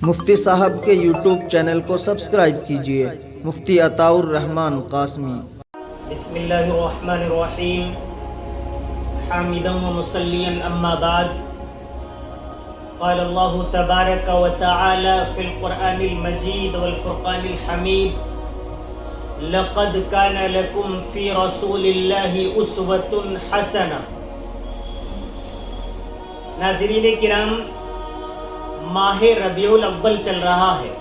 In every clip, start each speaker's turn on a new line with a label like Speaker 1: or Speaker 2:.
Speaker 1: مفتی صاحب کے YouTube channel کو سبسکرائب کیجئے، مفتی عطاء الرحمن قاسمی۔
Speaker 2: بسم اللہ الرحمن الرحیم، حامدا و مصلیا اما بعد، قال اللہ تبارک و تعالی فی القرآن المجید والفرقان الحمید، لقد کان لکم فی رسول اللہ اسوۃ حسنہ۔ ناظرین کرام، ماہ ربیع الاول چل رہا ہے۔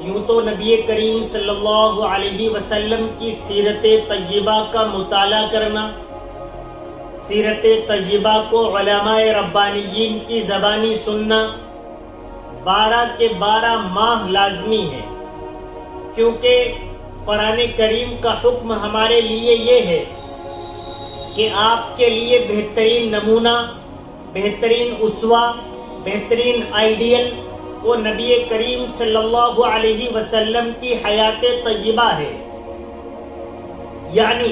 Speaker 2: یوں تو نبی کریم صلی اللہ علیہ وسلم کی سیرت طیبہ کا مطالعہ کرنا، سیرت طیبہ کو علماء ربانیین کی زبانی سننا 12 کے 12 ماہ لازمی ہے، کیونکہ قرآن کریم کا حکم ہمارے لیے یہ ہے کہ آپ کے لیے بہترین نمونہ، بہترین اسوہ، بہترین آئیڈیل وہ نبی کریم صلی اللہ علیہ وسلم کی حیات طیبہ ہے۔ یعنی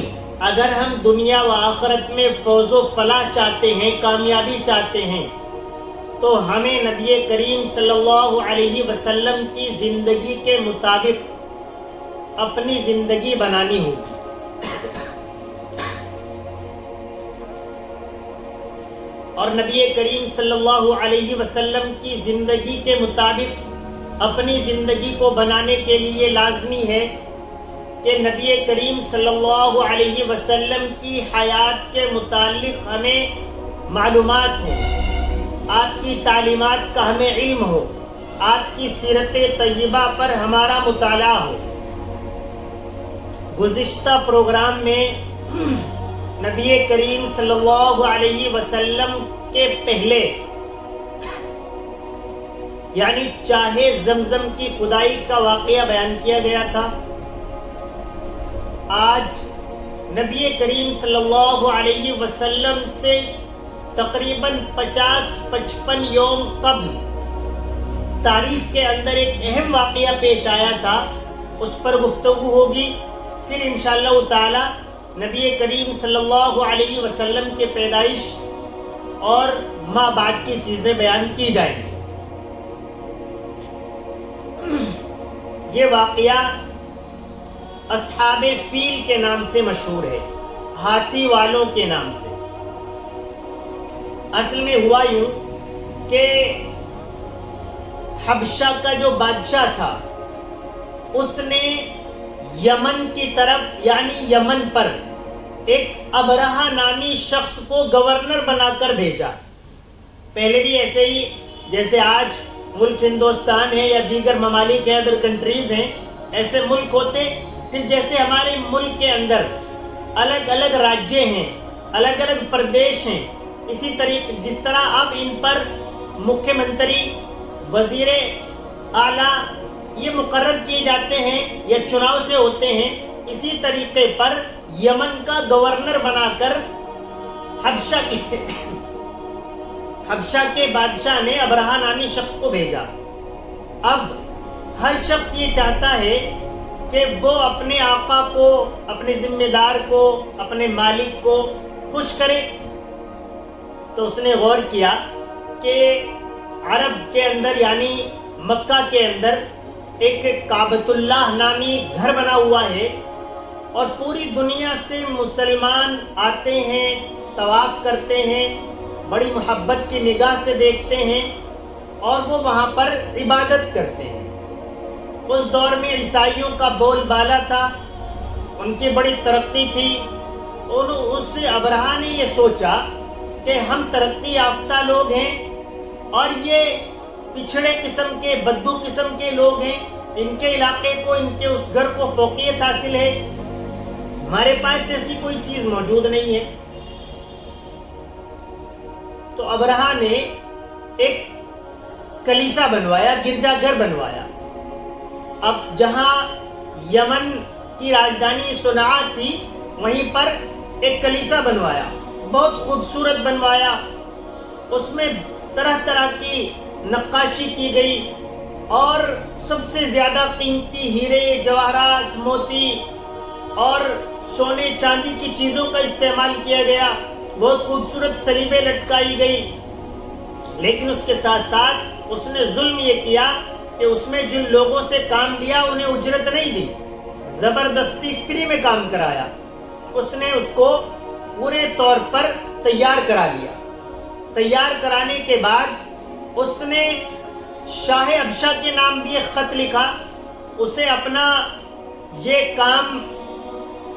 Speaker 2: اگر ہم دنیا و آخرت میں فوز و فلاح چاہتے ہیں، کامیابی چاہتے ہیں، تو ہمیں نبی کریم صلی اللہ علیہ وسلم کی زندگی کے مطابق اپنی زندگی بنانی ہوگی۔ اور نبی کریم صلی اللہ علیہ وسلم کی زندگی کے مطابق اپنی زندگی کو بنانے کے لیے لازمی ہے کہ نبی کریم صلی اللہ علیہ وسلم کی حیات کے متعلق ہمیں معلومات ہو، آپ کی تعلیمات کا ہمیں علم ہو، آپ کی سیرت طیبہ پر ہمارا مطالعہ ہو۔ گزشتہ پروگرام میں نبی کریم صلی اللہ علیہ وسلم کے پہلے یعنی چاہے زمزم کی کھدائی کا واقعہ بیان کیا گیا تھا۔ آج نبی کریم صلی اللہ علیہ وسلم سے تقریباً 50-55 یوم قبل تاریخ کے اندر ایک اہم واقعہ پیش آیا تھا، اس پر گفتگو ہوگی۔ پھر انشاءاللہ تعالی نبی کریم صلی اللہ علیہ وسلم کے پیدائش اور ماں بعد کی چیزیں بیان کی جائیں گی۔ یہ واقعہ اصحاب فیل کے نام سے مشہور ہے، ہاتھی والوں کے نام سے۔ اصل میں ہوا یوں کہ حبشہ کا جو بادشاہ تھا اس نے یمن کی طرف یعنی یمن پر ایک ابرہہ نامی شخص کو گورنر بنا کر بھیجا۔ پہلے بھی ایسے ہی جیسے آج ملک ہندوستان ہے یا دیگر ممالک ہیں، ادر کنٹریز ہیں، ایسے ملک ہوتے۔ پھر جیسے ہمارے ملک کے اندر الگ الگ راجیہ ہیں، الگ الگ پردیش ہیں، اسی طریقے جس طرح اب ان پر مکھیہ منتری، وزیر اعلیٰ یہ مقرر کیے جاتے ہیں یا چناؤ سے ہوتے ہیں، اسی طریقے پر یمن کا گورنر بنا کر حبشہ کے بادشاہ نے ابرہہ نامی شخص کو بھیجا۔ اب ہر شخص یہ چاہتا ہے کہ وہ اپنے آقا کو، اپنے ذمہ دار کو، اپنے مالک کو خوش کرے۔ تو اس نے غور کیا کہ عرب کے اندر یعنی مکہ کے اندر ایک کعبۃ اللہ نامی گھر بنا ہوا ہے، اور پوری دنیا سے مسلمان آتے ہیں، طواف کرتے ہیں، بڑی محبت کی نگاہ سے دیکھتے ہیں، اور وہ وہاں پر عبادت کرتے ہیں۔ اس دور میں عیسائیوں کا بول بالا تھا، ان کی بڑی ترقی تھی۔ اس ابرہہ نے یہ سوچا کہ ہم ترقی یافتہ لوگ ہیں اور یہ پچھڑے قسم کے، بدو قسم کے لوگ ہیں، ان کے علاقے کو، ان کے اس گھر کو فوقیت حاصل ہے، ہمارے پاس ایسی کوئی چیز موجود نہیں ہے۔ تو ابرہہ نے ایک کلیسا بنوایا، گرجا گھر بنوایا۔ اب جہاں یمن کی راجدھانی صنعاء تھی وہیں پر ایک کلیسا بنوایا، بہت خوبصورت بنوایا۔ اس میں طرح طرح کی نقاشی کی گئی اور سب سے زیادہ قیمتی ہیرے، جواہرات، موتی اور سونے چاندی کی چیزوں کا استعمال کیا گیا، بہت خوبصورت سلیبیں لٹکائی گئی۔ لیکن اس کے ساتھ ساتھ اس نے ظلم یہ کیا کہ اس میں جن لوگوں سے کام لیا انہیں اجرت نہیں دی، زبردستی فری میں کام کرایا۔ اس نے اس کو پورے طور پر تیار کرا لیا۔ تیار کرانے کے بعد اس نے شاہ ابشا کے نام بھی ایک خط لکھا، اسے اپنا یہ کام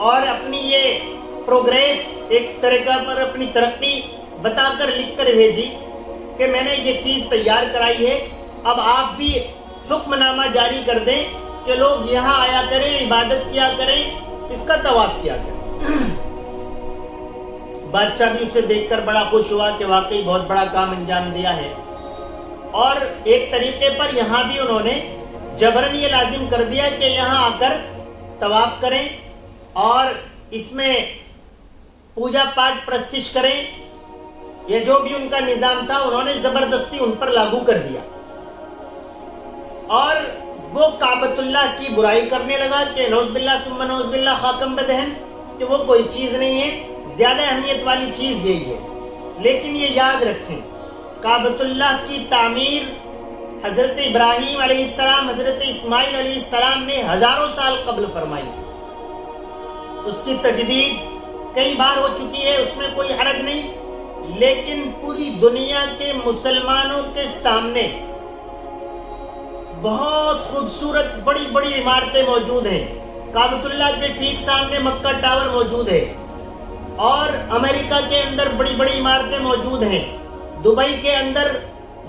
Speaker 2: اور اپنی یہ پروگریس، ایک طریقہ پر اپنی ترقی بتا کر لکھ کر بھیجی کہ میں نے یہ چیز تیار کرائی ہے، اب آپ بھی حکم نامہ جاری کر دیں کہ لوگ یہاں آیا کریں، عبادت کیا کریں، اس کا طواف کیا کریں۔ بادشاہ بھی اسے دیکھ کر بڑا خوش ہوا کہ واقعی بہت بڑا کام انجام دیا ہے، اور ایک طریقے پر یہاں بھی انہوں نے جبرن یہ لازم کر دیا کہ یہاں آ کر طواف کریں اور اس میں پوجا پاٹ پرستش کریں۔ یہ جو بھی ان کا نظام تھا انہوں نے زبردستی ان پر لاگو کر دیا، اور وہ کعبۃ اللہ کی برائی کرنے لگا کہ نعوذ باللہ ثم نعوذ باللہ خاکم بدہن، کہ وہ کوئی چیز نہیں ہے، زیادہ اہمیت والی چیز یہی ہے۔ لیکن یہ یاد رکھیں، کعبۃ اللہ کی تعمیر حضرت ابراہیم علیہ السلام، حضرت اسماعیل علیہ السلام نے ہزاروں سال قبل فرمائی، اس کی تجدید کئی بار ہو چکی ہے، اس میں کوئی حرج نہیں، لیکن پوری دنیا کے مسلمانوں کے سامنے بہت خوبصورت بڑی بڑی عمارتیں موجود ہیں۔ کعبۃ اللہ کے ٹھیک سامنے مکہ ٹاور موجود ہے، اور امریکہ کے اندر بڑی بڑی عمارتیں موجود ہیں، دبئی کے اندر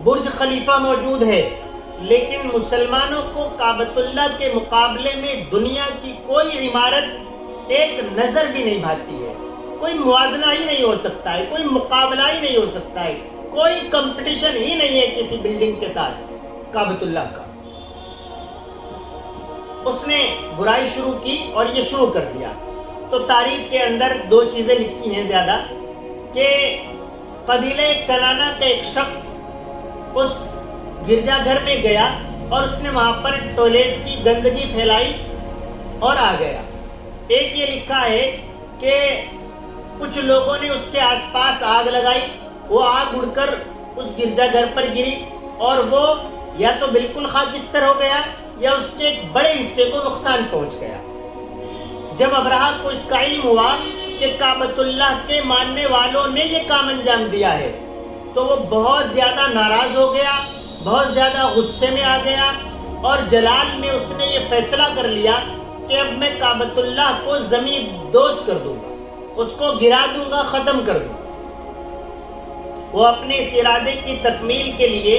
Speaker 2: برج خلیفہ موجود ہے، لیکن مسلمانوں کو کعبۃ اللہ کے مقابلے میں دنیا کی کوئی عمارت ایک نظر بھی نہیں بھاتی ہے، کوئی موازنہ ہی نہیں ہو سکتا ہے، کوئی مقابلہ ہی نہیں ہو سکتا ہے، کوئی کمپٹیشن ہی نہیں ہے کسی بلڈنگ کے ساتھ کعبۃ اللہ کا۔ اس نے برائی شروع کی اور یہ شروع کر دیا۔ تو تاریخ کے اندر دو چیزیں لکھی ہیں زیادہ، کہ قبیلہ کنانہ کا ایک شخص اس گرجا گھر میں گیا اور اس نے وہاں پر ٹوائلٹ کی گندگی پھیلائی اور آ گیا۔ ایک یہ لکھا ہے کہ کچھ لوگوں نے اس کے آس پاس آگ لگائی، وہ آگ اڑ کر اس گرجا گھر پر گری اور وہ یا تو بالکل خاکستر ہو گیا یا اس کے ایک بڑے حصے کو نقصان پہنچ گیا۔ جب ابرہہ کو اس کا علم ہوا کہ کعبۃ اللہ کے ماننے والوں نے یہ کام انجام دیا ہے، تو وہ بہت زیادہ ناراض ہو گیا، بہت زیادہ غصے میں آ گیا، اور جلال میں اس نے یہ فیصلہ کر لیا کہ اب میں کعبۃ اللہ کو زمین دوز کر دوں گا، اس کو گرا دوں گا، ختم کر دوں گا۔ وہ اپنے اس ارادے کی تکمیل کے لیے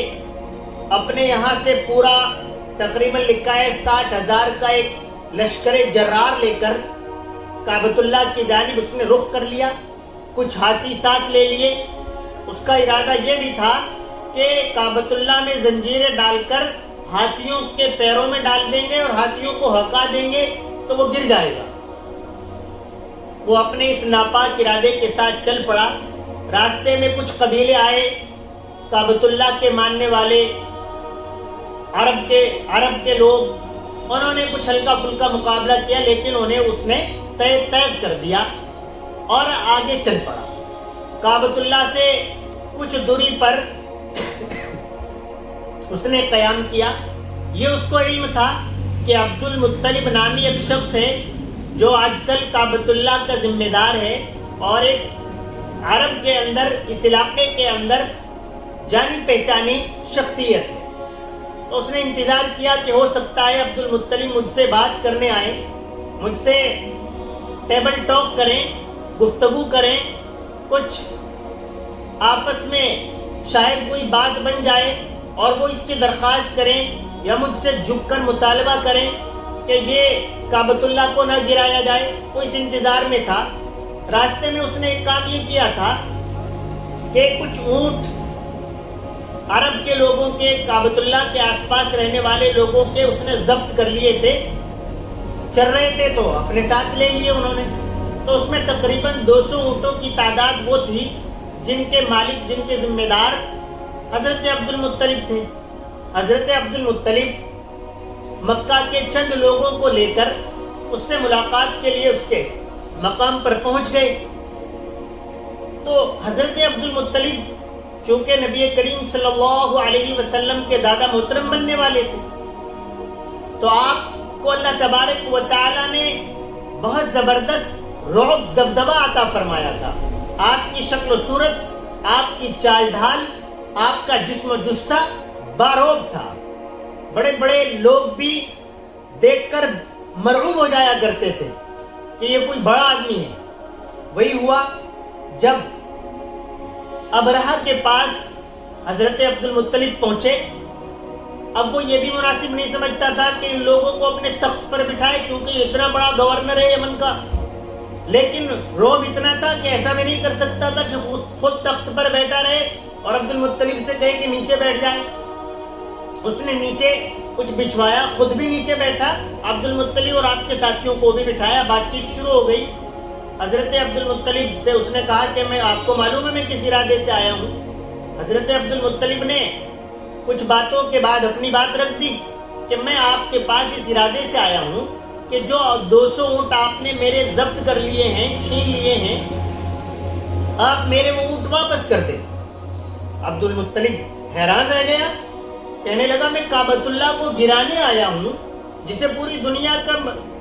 Speaker 2: اپنے یہاں سے پورا تقریباً لکھا ہے 60,000 کا ایک لشکر جرار لے کر کعبۃ اللہ کی جانب اس نے رخ کر لیا، کچھ ہاتھی ساتھ لے لیے۔ اس کا ارادہ یہ بھی تھا کہ کعبۃ اللہ میں زنجیریں ڈال کر ہاتھیوں کے پیروں میں ڈال دیں گے اور ہاتھیوں کو ہکا دیں گے تو وہ گر جائے گا۔ وہ اپنے اس ناپاک ارادے کے ساتھ چل پڑا۔ راستے میں کچھ قبیلے آئے کعبۃ اللہ کے ماننے والے، عرب کے لوگ، انہوں نے کچھ ہلکا پھلکا مقابلہ کیا، لیکن انہیں اس نے طے کر دیا اور آگے چل پڑا۔ کعبۃ اللہ سے کچھ دوری پر اس نے قیام کیا۔ یہ اس کو علم تھا کہ عبد المطلب نامی ایک شخص ہے جو آج کل کعبۃ اللہ کا ذمہ دار ہے اور ایک عرب کے اندر، اس علاقے کے اندر جانی پہچانی شخصیت ہے۔ تو اس نے انتظار کیا کہ ہو سکتا ہے عبد المطلب مجھ سے بات کرنے آئے، مجھ سے ٹیبل ٹاک کریں، گفتگو کریں، کچھ آپس میں شاید کوئی بات بن جائے اور وہ اس کی درخواست کریں یا مجھ سے جھک کر مطالبہ کریں کہ یہ کعبۃ اللہ کو نہ گرایا جائے۔ وہ اس انتظار میں تھا۔ راستے میں اس نے ایک کام یہ کیا تھا کہ کچھ اونٹ عرب کے لوگوں کے، کعبۃ اللہ کے آس پاس رہنے والے لوگوں کے اس نے ضبط کر لیے تھے، چل رہے تھے تو اپنے ساتھ لے لیے انہوں نے۔ تو اس میں تقریباً 200 اونٹوں کی تعداد وہ تھی جن کے مالک، جن کے ذمہ دار حضرت عبد المطلب تھے۔ حضرت عبد المطلب مکہ کے چند لوگوں کو لے کر اس سے ملاقات کے لیے اس کے مقام پر پہنچ گئے۔ تو حضرت عبد المطلب چونکہ نبی کریم صلی اللہ علیہ وسلم کے دادا محترم بننے والے تھے، تو آپ کو اللہ تبارک و تعالیٰ نے بہت زبردست رعب دبدبہ عطا فرمایا تھا۔ آپ کی شکل و صورت، آپ کی چال ڈھال، آپ کا جسم و جثہ بارعب تھا۔ بڑے بڑے لوگ بھی دیکھ کر مرعوب ہو جایا کرتے تھے کہ یہ کوئی بڑا آدمی ہے۔ وہی ہوا جب ابرہہ کے پاس حضرت عبد المطلب پہنچے۔ اب وہ یہ بھی مناسب نہیں سمجھتا تھا کہ ان لوگوں کو اپنے تخت پر بٹھائے، کیونکہ اتنا بڑا گورنر ہے یمن کا، لیکن رعب اتنا تھا کہ ایسا بھی نہیں کر سکتا تھا کہ خود تخت پر بیٹھا رہے اور عبد المطلب سے کہے کہ نیچے بیٹھ جائے۔ اس نے نیچے کچھ بچھوایا، خود بھی نیچے بیٹھا، عبد المطلب اور آپ کے ساتھیوں کو بھی بٹھایا۔ بات چیت شروع ہو گئی۔ حضرت عبد المطلب سے اس نے کہا کہ میں آپ کو معلوم ہے میں کس ارادے سے آیا ہوں۔ حضرت عبد المطلب نے کچھ باتوں کے بعد اپنی بات رکھ دی کہ میں آپ کے پاس اس ارادے سے آیا ہوں کہ جو 200 اونٹ آپ نے میرے ضبط کر لیے ہیں، چھین لیے ہیں، آپ میرے وہ اونٹ واپس کر دیں۔ عبد المطلب حیران رہ گیا، کہنے لگا میں کعبۃ اللہ کو گرانے آیا ہوں، جسے پوری دنیا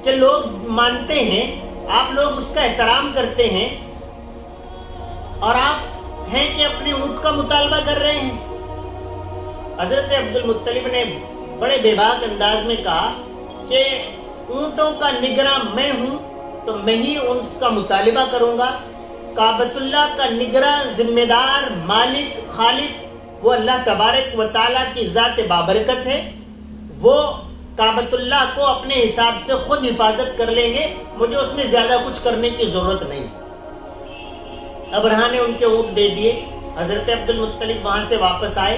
Speaker 2: کے لوگ مانتے ہیں، آپ لوگ اس کا احترام کرتے ہیں، اور آپ ہیں کہ اپنے اونٹ کا مطالبہ کر رہے ہیں۔ حضرت عبد المطلب نے بڑے بے باک انداز میں کہا کہ اونٹوں کا نگراں میں ہوں تو میں ہی اس کا مطالبہ کروں گا۔ کعبۃ اللہ کا نگراں، ذمہ دار، مالک، خالق وہ اللہ تبارک و تعالیٰ کی ذات بابرکت ہے۔ وہ کعبۃ اللہ کو اپنے حساب سے خود حفاظت کر لیں گے، مجھے اس میں زیادہ کچھ کرنے کی ضرورت نہیں۔ ابرہہ نے ان کے اونٹ دے دیے۔ حضرت عبد المطلب وہاں سے واپس آئے،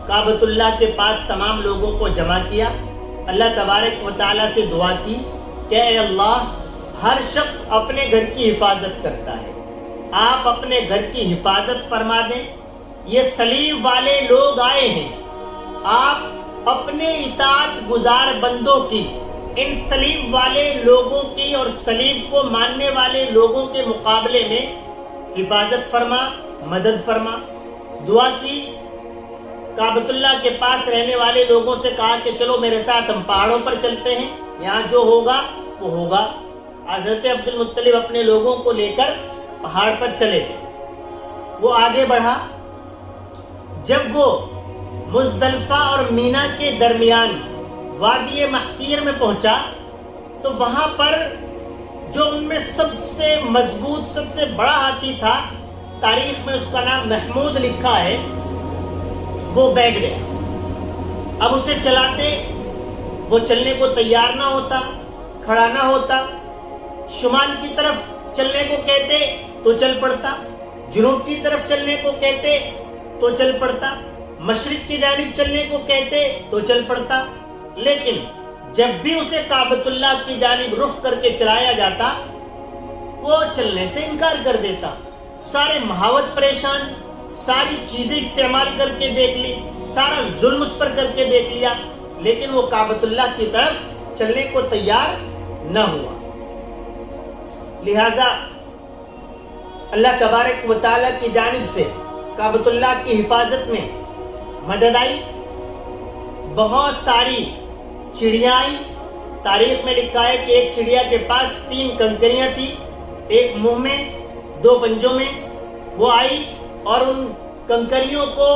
Speaker 2: کعبۃ اللہ کے پاس تمام لوگوں کو جمع کیا، اللہ تبارک و تعالیٰ سے دعا کی کہ اے اللہ، ہر شخص اپنے گھر کی حفاظت کرتا ہے، آپ اپنے گھر کی حفاظت فرما دیں۔ یہ صلیب والے لوگ آئے ہیں، آپ اپنے اطاعت گزار بندوں کی، ان صلیب والے لوگوں کی اور صلیب کو ماننے والے لوگوں کے مقابلے میں حفاظت فرما، مدد فرما۔ دعا کی، کعبۃ اللہ کے پاس رہنے والے لوگوں سے کہا کہ چلو میرے ساتھ ہم پہاڑوں پر چلتے ہیں، یہاں جو ہوگا وہ ہوگا۔ حضرت عبد المطلب اپنے لوگوں کو لے کر پہاڑ پر چلے، وہ آگے بڑھا۔ جب وہ مزدلفہ اور مینا کے درمیان وادی محصیر میں پہنچا تو وہاں پر جو ان میں سب سے مضبوط، سب سے بڑا ہاتھی تھا، تاریخ میں اس کا نام محمود لکھا ہے، وہ بیٹھ گیا۔ اب اسے چلاتے، وہ چلنے کو تیار نہ ہوتا، کھڑا نہ ہوتا۔ شمال کی طرف چلنے کو کہتے تو چل پڑتا، جنوب کی طرف چلنے کو کہتے تو چل پڑتا، مشرق کی جانب چلنے کو کہتے تو چل پڑتا۔ لیکن جب بھی اسے کعبۃ اللہ کی جانب رخ کر کے چلایا جاتا، وہ چلنے سے انکار کر دیتا۔ سارے محاوت پریشان، ساری چیزیں استعمال کر کے دیکھ لی، سارا ظلم اس پر کر کے دیکھ لیا، لیکن وہ کعبۃ اللہ کی طرف چلنے کو تیار نہ ہوا۔ لہذا اللہ تبارک و تعالیٰ کی جانب سے کعبۃ اللہ کی حفاظت میں مدد آئی۔ بہت ساری چڑیاں آئی۔ تاریخ میں لکھا ہے کہ ایک چڑیا کے پاس 3 کنکریاں تھیں، ایک منہ میں 2 پنجوں میں۔ وہ آئی اور ان کنکریوں کو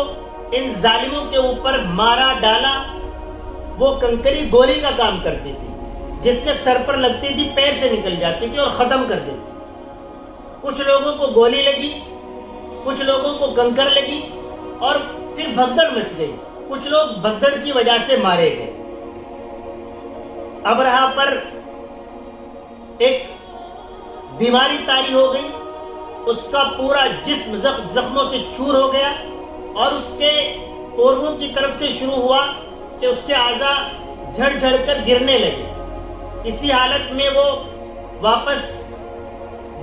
Speaker 2: ان ظالموں کے اوپر مارا، ڈالا۔ وہ کنکری گولی کا کام کرتی تھی، جس کے سر پر لگتی تھی پیر سے نکل جاتی تھی اور ختم کر دیتی۔ کچھ لوگوں کو گولی لگی، کچھ لوگوں کو کنکر لگی، اور پھر بھگدڑ مچ گئی۔ کچھ لوگ بھگدڑ کی وجہ سے مارے گئے۔ ابرہہ پر ایک بیماری طاری ہو گئی، اس کا پورا جسم زخموں سے چور ہو گیا، اور اس کے پوروں کی طرف سے شروع ہوا کہ اس کے اعضاء جھڑ جھڑ کر گرنے لگے۔ اسی حالت میں وہ واپس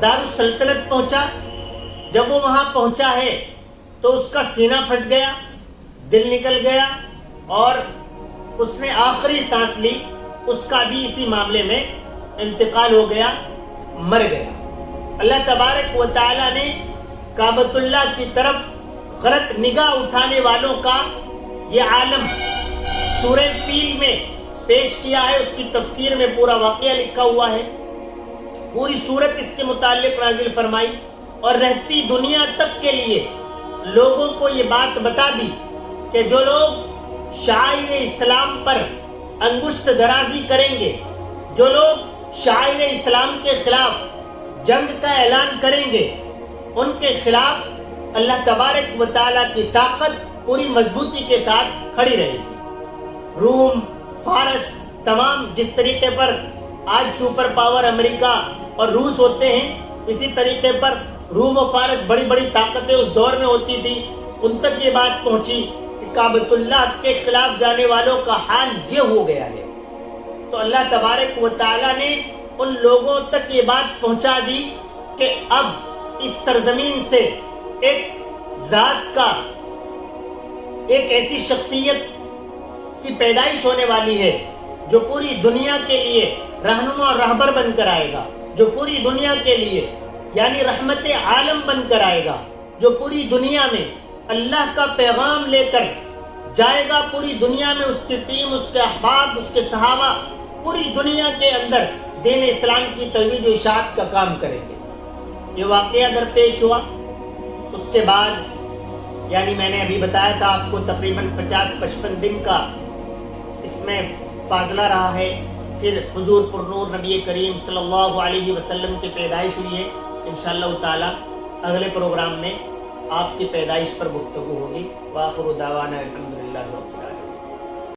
Speaker 2: دارالسلطنت پہنچا۔ جب وہ وہاں پہنچا ہے تو اس کا سینہ پھٹ گیا، دل نکل گیا، اور اس نے آخری سانس لی۔ اس کا بھی اسی معاملے میں انتقال ہو گیا، مر گیا۔ اللہ تبارک و تعالیٰ نے کعبۃ اللہ کی طرف غلط نگاہ اٹھانے والوں کا یہ عالم سورہ فیل میں پیش کیا ہے. اس کی تفسیر میں پورا واقعہ لکھا ہوا ہے. پوری صورت اس کے متعلق نازل فرمائی اور رہتی دنیا تک کے لیے لوگوں کو یہ بات بتا دی کہ جو لوگ شعائر اسلام پر انگشت درازی کریں گے، جو لوگ شعائر اسلام کے خلاف جنگ کا اعلان کریں گے، ان کے خلاف اللہ تبارک و تعالیٰ کی طاقت پوری مضبوطی کے ساتھ کھڑی رہے گی. روم، فارس، تمام جس طریقے پر آج سپر پاور امریکہ اور روس ہوتے ہیں، اسی طریقے پر روم و فارس بڑی بڑی طاقتیں اس دور میں ہوتی تھی. ان تک یہ بات پہنچی کہ کعبۃ اللہ کے خلاف جانے والوں کا حال یہ ہو گیا ہے. تو اللہ تبارک و تعالیٰ نے ان لوگوں تک یہ بات پہنچا دی کہ اب اس سرزمین سے ایک ذات کا، ایک ایسی شخصیت کی پیدائش ہونے والی ہے جو پوری دنیا کے لیے رہنما اور رہبر بن کر آئے گا، جو پوری دنیا کے لیے یعنی رحمت عالم بن کر آئے گا، جو پوری دنیا میں اللہ کا پیغام لے کر جائے گا. پوری دنیا میں اس کی ٹیم، اس کے احباب، اس کے صحابہ پوری دنیا کے اندر دین اسلام کی ترویج و اشاعت کا کام کریں گے. یہ واقعہ درپیش ہوا. اس کے بعد یعنی میں نے ابھی بتایا تھا آپ کو تقریباً 50-55 دن کا اس میں فاصلہ رہا ہے. پھر حضور پر نور نبی کریم صلی اللہ علیہ وسلم کی پیدائش ہوئی ہے. انشاءاللہ تعالی اگلے پروگرام میں آپ کی پیدائش پر گفتگو ہوگی. وآخر دعوانا الحمدللہ.